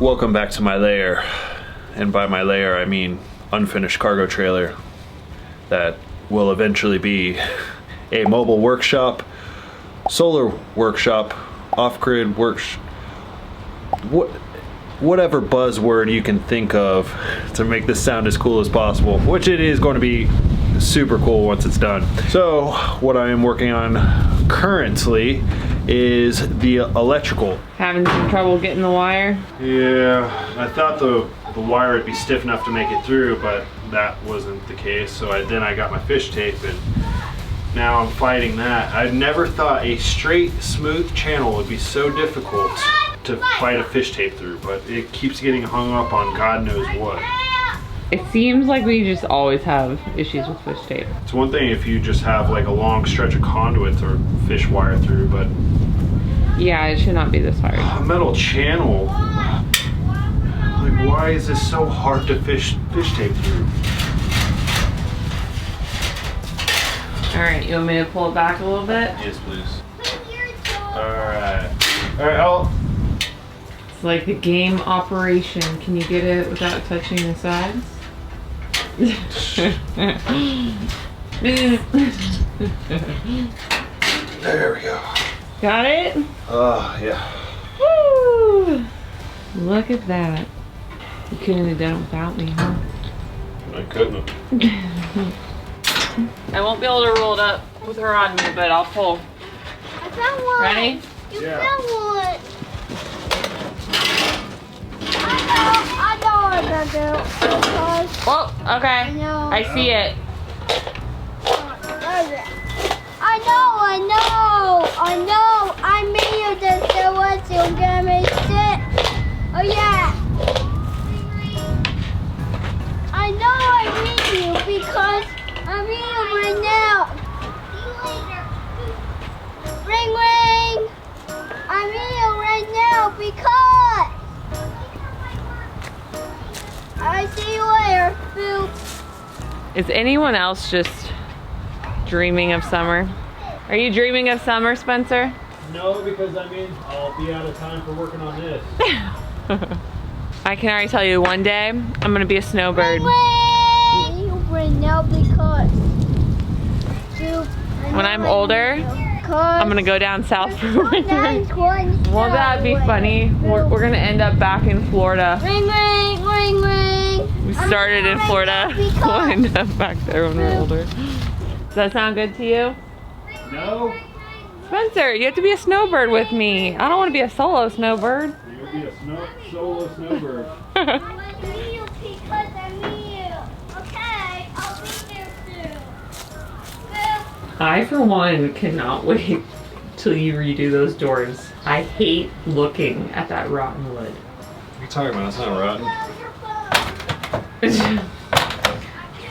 Welcome back to my lair, and by my lair I mean unfinished cargo trailer that will eventually be a mobile workshop, solar workshop, off-grid whatever buzzword you can think of to make this sound as cool as possible, which it is going to be super cool once it's done. So what I am working on currently is the electrical. Having some trouble getting the wire? Yeah, I thought the wire would be stiff enough to make it through, but that wasn't the case. So then I got my fish tape, and now I'm fighting that. I never thought a straight, smooth channel would be so difficult to fight a fish tape through, but it keeps getting hung up on God knows what. It seems like we just always have issues with fish tape. It's one thing if you just have like a long stretch of conduit or fish wire through, but yeah, it should not be this hard. a metal channel, like why is this so hard to fish tape through? All right, you want me to pull it back a little bit? Yes, please. Alright, I'll... It's like the game Operation. Can you get it without touching the sides? There we go. Got it? Yeah. Woo! Look at that. You couldn't have done it without me, huh? I couldn't. I won't be able to roll it up with her on me, but I'll pull. I found one. Ready? You Yeah. found one. I know what I'm gonna do. Because Whoa, okay. I know. I see it. I know. I made you this. There was you gonna make it. Oh yeah. I know I made you because I'm here right now. Ring ring. I'm here right now because I see you later, Boo. Is anyone else just dreaming of summer? Are you dreaming of summer, Spencer? No, because I mean, I'll be out of time for working on this. I can already tell you, one day, I'm gonna be a snowbird. Ring ring. Right now because When I'm older, I'm gonna go down south for winter. Won't that be funny? We're gonna end up back in Florida. Ring ring, ring ring. We started in Florida. We'll end up back there when we're older. Does that sound good to you? No? Spencer, you have to be a snowbird with me. I don't want to be a solo snowbird. You'll be a solo snowbird. I'm you because I'm you. Okay, I'll be there soon. I, for one, cannot wait till you redo those doors. I hate looking at that rotten wood. What are you talking about? It's not rotten. It's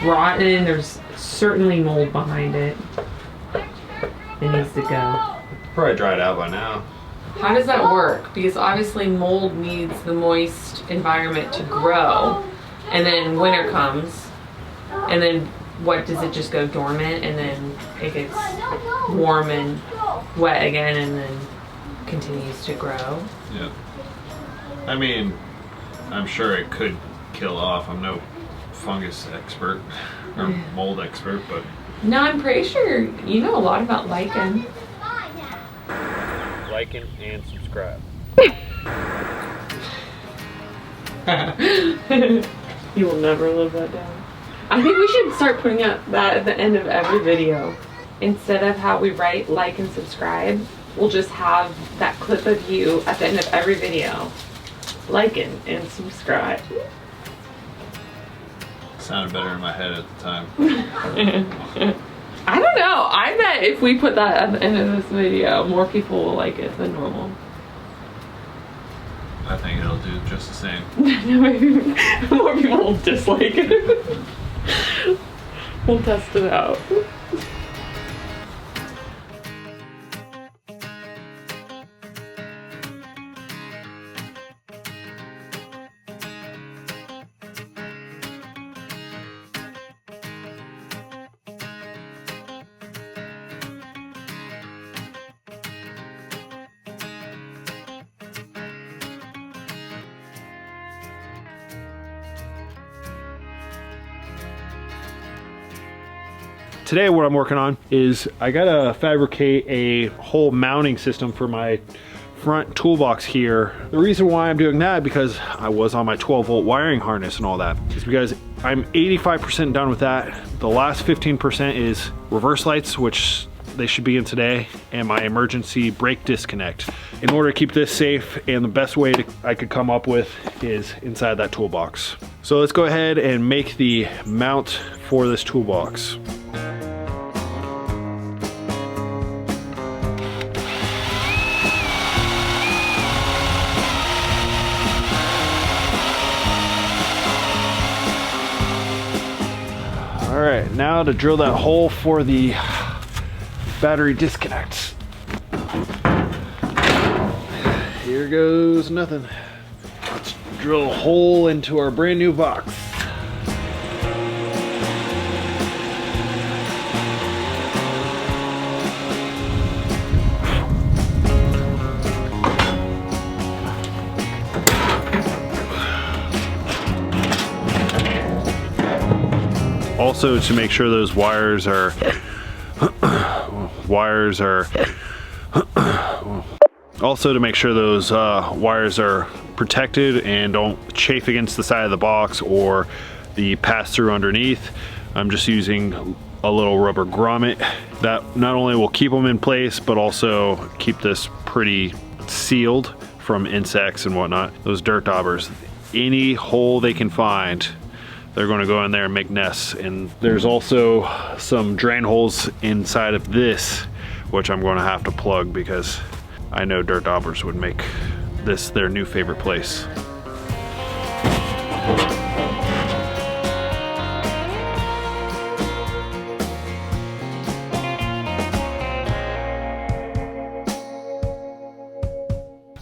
rotten. There's certainly mold behind it. It needs to go. Probably dried out by now. How does that work? Because obviously mold needs the moist environment to grow, and then winter comes, and then what, does it just go dormant, and then it gets warm and wet again, and then continues to grow? Yeah. I mean, I'm sure it could kill off. I'm no fungus expert or mold expert, but No, I'm pretty sure you know a lot about lichen. like and subscribe. You will never live that down. I think we should start putting up that at the end of every video. Instead of how we write like and subscribe, we'll just have that clip of you at the end of every video. Like and subscribe. Sounded better in my head at the time. I don't know. I bet if we put that at the end of this video, more people will like it than normal. I think it'll do just the same. Maybe more people will dislike it. We'll test it out. today what I'm working on is I gotta fabricate a whole mounting system for my front toolbox here. The reason why I'm doing that, because I was on my 12-volt wiring harness and all that, is because I'm 85% done with that. The last 15% is reverse lights, which they should be in today, and my emergency brake disconnect. In order to keep this safe, and the best way I could come up with is inside that toolbox. So let's go ahead and make the mount for this toolbox. All right, now to drill that hole for the battery disconnect. Here goes nothing. Let's drill a hole into our brand new box. Also, to make sure those wires are protected and don't chafe against the side of the box or the pass-through underneath, I'm just using a little rubber grommet that not only will keep them in place but also keep this pretty sealed from insects and whatnot. Those dirt daubers, any hole they can find, they're going to go in there and make nests. And there's also some drain holes inside of this, which I'm going to have to plug because I know dirt daubers would make this their new favorite place.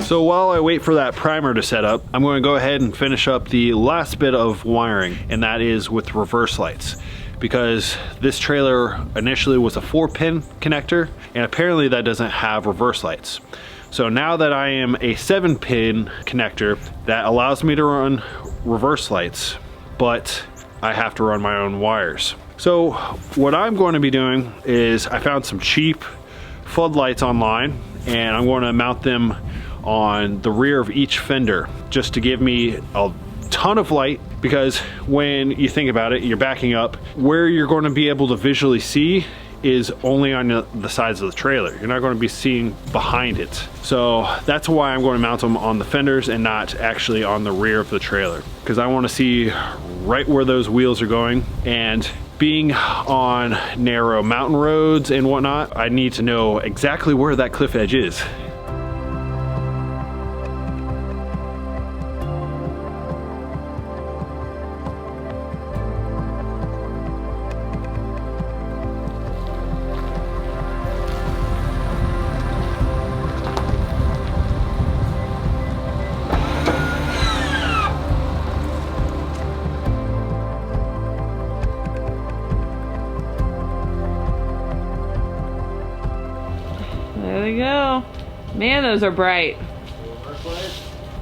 So while I wait for that primer to set up, I'm going to go ahead and finish up the last bit of wiring, and that is with reverse lights. Because this trailer initially was a 4-pin connector, and apparently that doesn't have reverse lights. So now that I am a 7-pin connector, that allows me to run reverse lights, but I have to run my own wires. So what I'm going to be doing is I found some cheap floodlights online, and I'm going to mount them on the rear of each fender just to give me a ton of light, because when you think about it, you're backing up, where you're going to be able to visually see is only on the sides of the trailer. You're not going to be seeing behind it. So that's why I'm going to mount them on the fenders and not actually on the rear of the trailer, because I want to see right where those wheels are going. And being on narrow mountain roads and whatnot, I need to know exactly where that cliff edge is. There we go. Man, those are bright.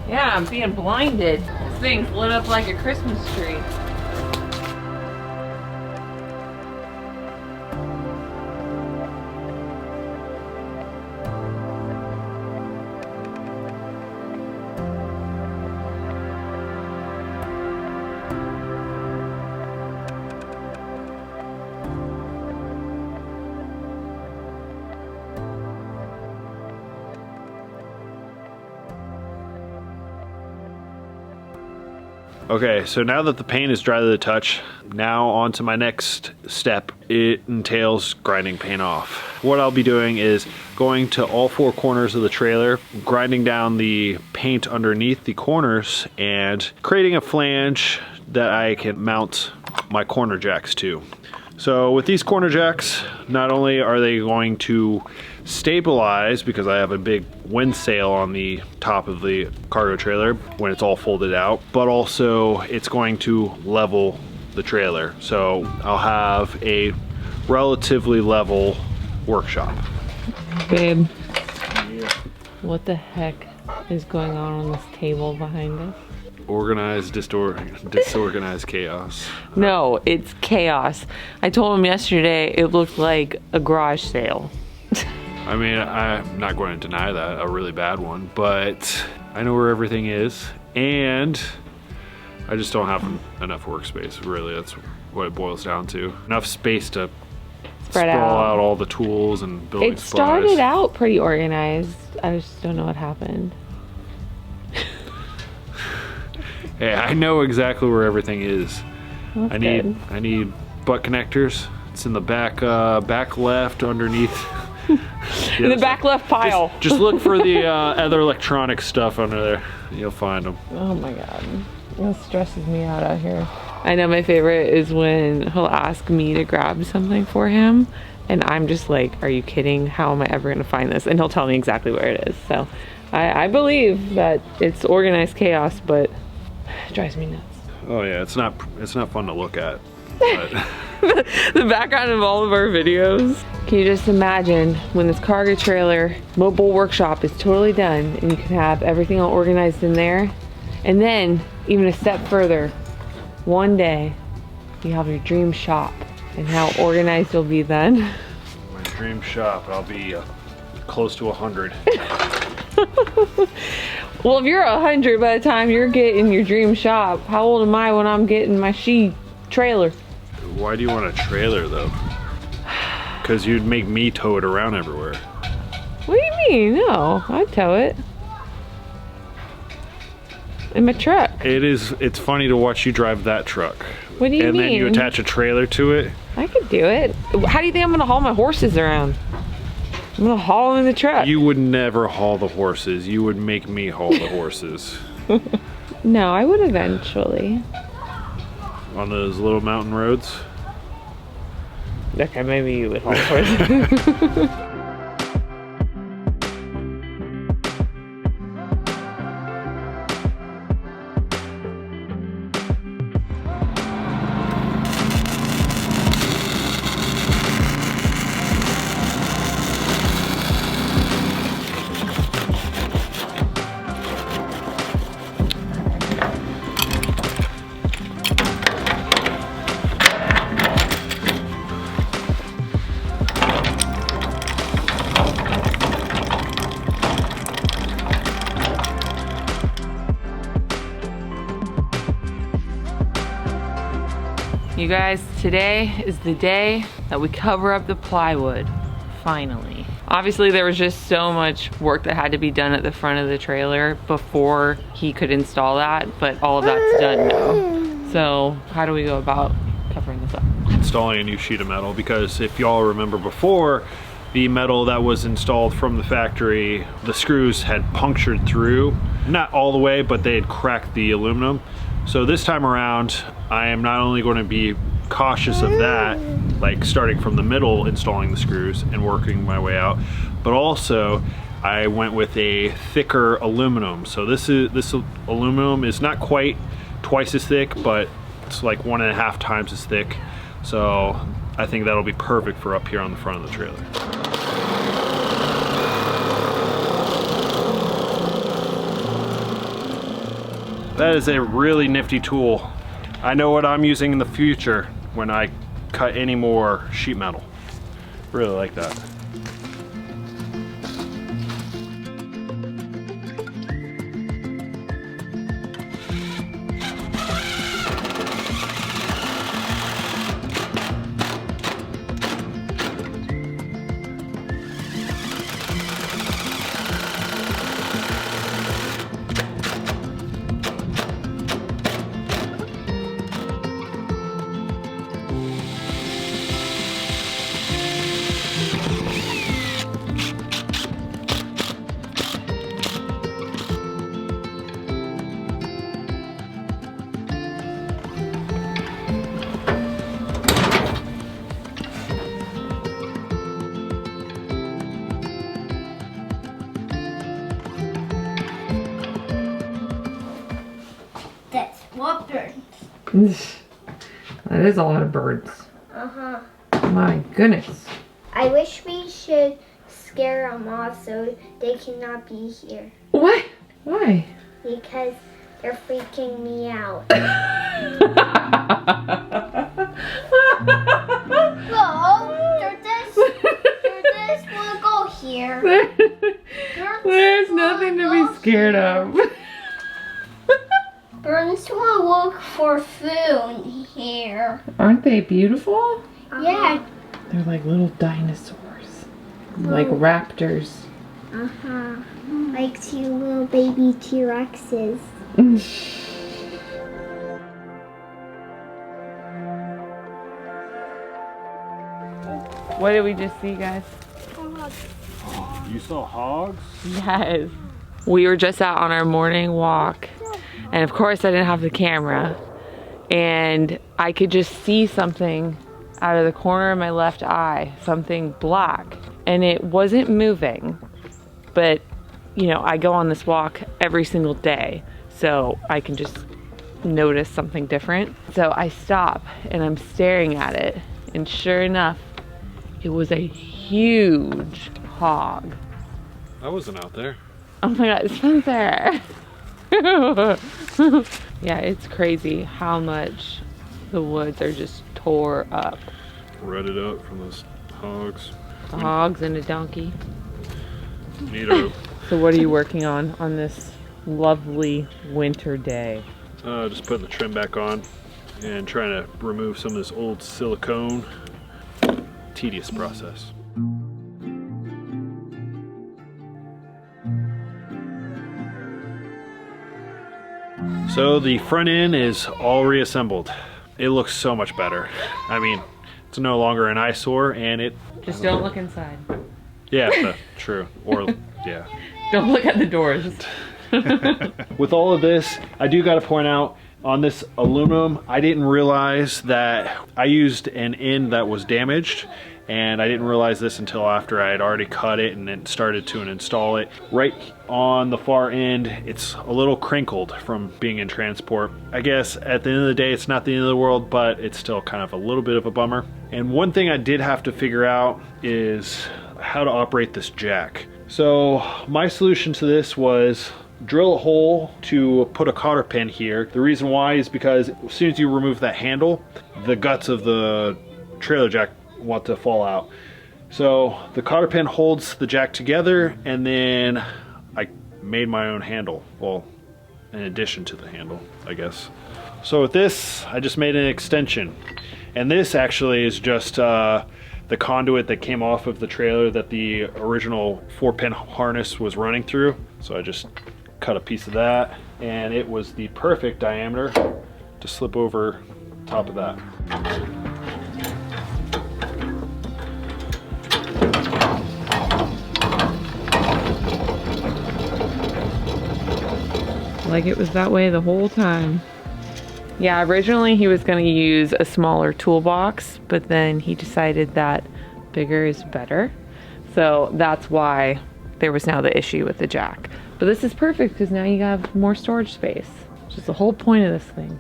Yeah, I'm being blinded. This thing's lit up like a Christmas tree. Okay, so now that the paint is dry to the touch, now on to my next step. It entails grinding paint off. What I'll be doing is going to all 4 corners of the trailer, grinding down the paint underneath the corners, and creating a flange that I can mount my corner jacks to. So with these corner jacks, not only are they going to stabilize, because I have a big wind sail on the top of the cargo trailer when it's all folded out, but also it's going to level the trailer. So I'll have a relatively level workshop. Babe, what the heck is going on this table behind us? Organized, disorganized chaos. No, it's chaos. I told him yesterday it looked like a garage sale. I mean, I'm not going to deny that, a really bad one, but I know where everything is, and I just don't have enough workspace, really. That's what it boils down to. Enough space to sprawl out all the tools and building supplies. It started out pretty organized. I just don't know what happened. Hey, I know exactly where everything is. That's I need butt connectors. It's in the back left underneath. In the back left pile. Just look for the other electronic stuff under there. You'll find them. Oh my god, that stresses me out here. I know my favorite is when he'll ask me to grab something for him, and I'm just like, are you kidding? How am I ever gonna find this? And he'll tell me exactly where it is. So I believe that it's organized chaos, but it drives me nuts. Oh yeah, it's not fun to look at. But The background of all of our videos. Can you just imagine when this cargo trailer mobile workshop is totally done and you can have everything all organized in there, and then even a step further, one day you have your dream shop and how organized you'll be then. my dream shop, I'll be close to 100. Well, if you're 100 by the time you're getting your dream shop, how old am I when I'm getting my trailer? Why do you want a trailer though? Because you'd make me tow it around everywhere. What do you mean? No, I'd tow it. In my truck. It's funny to watch you drive that truck. What do you mean? And then you attach a trailer to it. I could do it. How do you think I'm gonna haul my horses around? I'm gonna haul them in the truck. You would never haul the horses. You would make me haul the horses. No, I would eventually. On those little mountain roads. Okay, maybe you would haul the horses. You guys, today is the day that we cover up the plywood, finally. Obviously there was just so much work that had to be done at the front of the trailer before he could install that, but all of that's done now. So how do we go about covering this up? Installing a new sheet of metal, because if y'all remember before, the metal that was installed from the factory, the screws had punctured through. Not all the way, but they had cracked the aluminum. So this time around, I am not only going to be cautious of that, like starting from the middle, installing the screws and working my way out, but also I went with a thicker aluminum. So this aluminum is not quite twice as thick, but it's like 1.5 times as thick. So I think that'll be perfect for up here on the front of the trailer. That is a really nifty tool. I know what I'm using in the future when I cut any more sheet metal. Really like that. That's what birds. That is a lot of birds. Uh-huh. My goodness. I wish we should scare them off so they cannot be here. What? Why? Because You're freaking me out. No, this will go here. There's nothing to be scared of. Birds will look for food here. Aren't they beautiful? Yeah. They're like little dinosaurs. Like raptors. Uh-huh. Like 2 little baby T-Rexes. What did we just see, guys? You saw hogs? Yes. We were just out on our morning walk, and of course I didn't have the camera, and I could just see something out of the corner of my left eye, something black, and it wasn't moving, but you know, I go on this walk every single day, so I can just notice something different. So I stop and I'm staring at it, and sure enough, it was a huge hog. I wasn't out there. Oh my God, Spencer. Yeah, it's crazy how much the woods are just tore up. Rutted up from those hogs. The hogs and a donkey. Neato. So what are you working on this lovely winter day? Just putting the trim back on and trying to remove some of this old silicone. Tedious process. So the front end is all reassembled. It looks so much better. I mean, it's no longer an eyesore, and it... Just don't look inside. Yeah, true. Or, yeah. Don't look at the doors. With all of this, I do got to point out, on this aluminum, I didn't realize that I used an end that was damaged, and I didn't realize this until after I had already cut it and then started to install it. Right on the far end, it's a little crinkled from being in transport. I guess at the end of the day, it's not the end of the world, but it's still kind of a little bit of a bummer. And one thing I did have to figure out is how to operate this jack. So my solution to this was drill a hole to put a cotter pin here. The reason why is because as soon as you remove that handle, the guts of the trailer jack want to fall out. So the cotter pin holds the jack together, and then I made my own handle. Well, in addition to the handle, I guess. So with this, I just made an extension. And this actually is just the conduit that came off of the trailer that the original 4-pin harness was running through. So I just cut a piece of that, and it was the perfect diameter to slip over top of that. Like it was that way the whole time. Yeah, originally he was going to use a smaller toolbox, but then he decided that bigger is better. So that's why there was now the issue with the jack. But this is perfect because now you have more storage space, which is the whole point of this thing.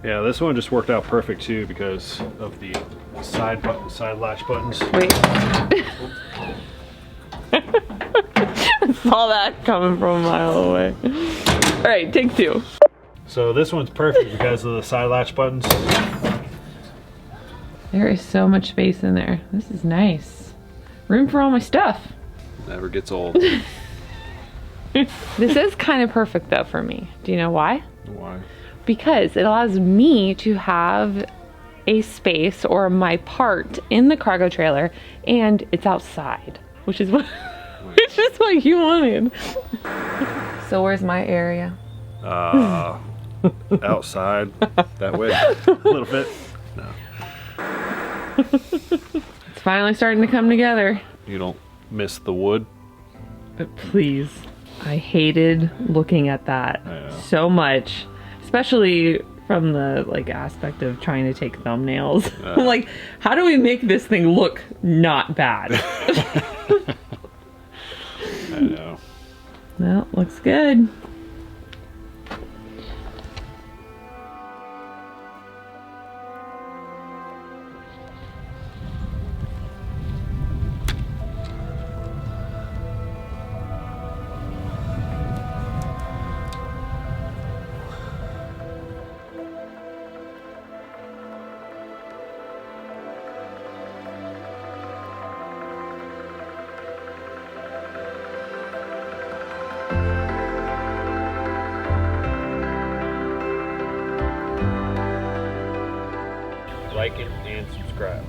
Yeah, this one just worked out perfect too because of the side latch buttons. Wait. I saw that coming from a mile away. All right, take 2. So this one's perfect because of the side latch buttons. There is so much space in there. This is nice. Room for all my stuff. Never gets old. This is kind of perfect though for me. Do you know why? Why? Because it allows me to have a space or my part in the cargo trailer, and it's outside, which is what you wanted. So where's my area? Outside that way a little bit. No. It's finally starting to come together. You don't miss the wood? But please, I hated looking at that so much, especially from the like aspect of trying to take thumbnails. Like, how do we make this thing look not bad? I know. Well, looks good. liking, and subscribe.